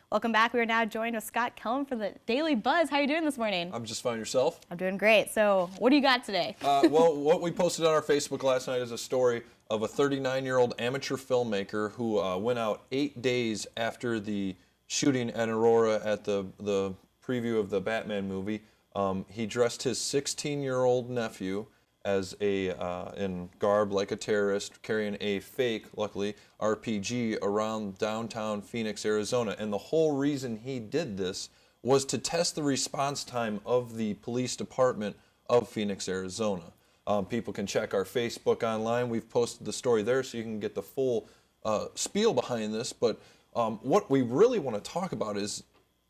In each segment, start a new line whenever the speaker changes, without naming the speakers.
Welcome back. We are now joined with Scott Kellum for the Daily Buzz. How are you doing this morning?
I'm just fine. Yourself?
I'm doing great. So what do you got today?
Well, what we posted on our Facebook last night is a story of a 39-year-old amateur filmmaker who went out 8 days after the shooting at Aurora at the preview of the Batman movie. He dressed his 16-year-old nephew as in garb like a terrorist, carrying a fake, luckily, RPG around downtown Phoenix, Arizona. And the whole reason he did this was to test the response time of the police department of Phoenix, Arizona. People can check our Facebook online. We've posted the story there so you can get the full spiel behind this. But what we really want to talk about is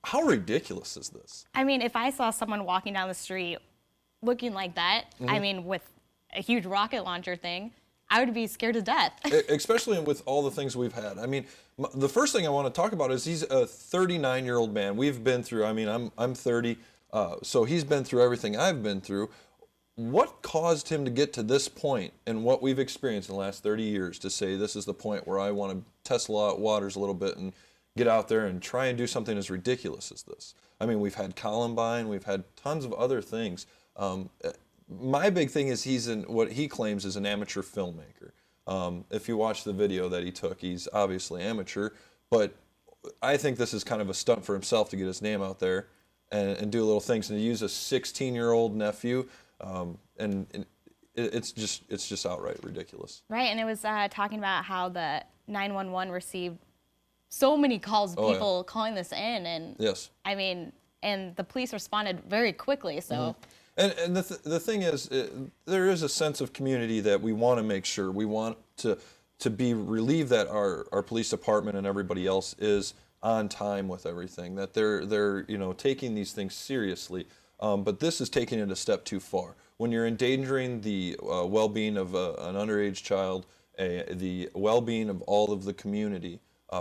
how ridiculous is this?
I mean, if I saw someone walking down the street looking like that, I mean, with a huge rocket launcher thing, I would be scared to death.
Especially with all the things we've had. I mean, the first thing I want to talk about is he's a 39-year-old man. We've been through, I mean, I'm 30, so he's been through everything I've been through. What caused him to get to this point and what we've experienced in the last 30 years to say this is the point where I want to test the waters a little bit and get out there and try and do something as ridiculous as this? I mean, we've had Columbine, we've had tons of other things. My big thing is he's what he claims is an amateur filmmaker. If you watch the video that he took, he's obviously amateur, but I think this is kind of a stunt for himself to get his name out there and do little things, and to use a 16-year-old nephew, and it's just outright ridiculous.
Right, and it was talking about how the 911 received so many calls of people calling this in, and
yes,
I mean, and the police responded very quickly, so.
And the thing is, there is a sense of community that we want to make sure. We want to be relieved that our police department and everybody else is on time with everything, that they're taking these things seriously. But this is taking it a step too far. When you're endangering the well-being of an underage child, the well-being of all of the community,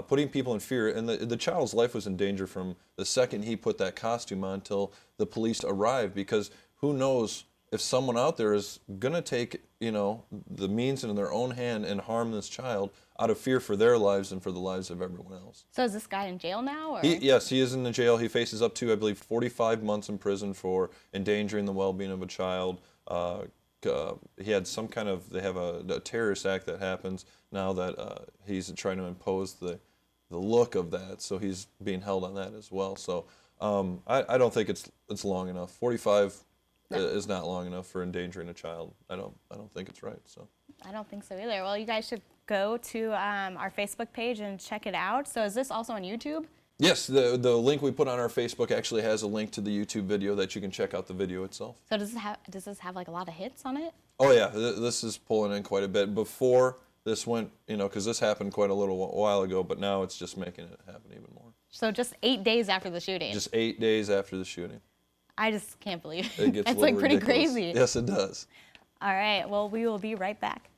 putting people in fear, and the child's life was in danger from the second he put that costume on till the police arrived, because who knows if someone out there is going to take, the means in their own hand and harm this child out of fear for their lives and for the lives of everyone else.
So is this guy in jail now? Or?
Yes, he is in the jail. He faces up to, I believe, 45 months in prison for endangering the well-being of a child. He had some kind of, they have a terrorist act that happens now that he's trying to impose the look of that, so he's being held on that as well. So I don't think it's long enough. 45 is not long enough for endangering a child. I don't think it's right. So
I don't think so either. Well, you guys should go to our Facebook page and check it out. So is this also on YouTube?
Yes, the link we put on our Facebook actually has a link to the YouTube video that you can check out the video itself.
So does this have like a lot of hits on it?
Oh yeah, this is pulling in quite a bit. Before this went, because this happened quite a little while ago, but now it's just making it happen even more.
So just 8 days after the shooting.
Just 8 days after the shooting.
I just can't believe
it. Gets
It's like pretty
ridiculous.
crazy.
Yes, it does.
All right, well, we will be right back.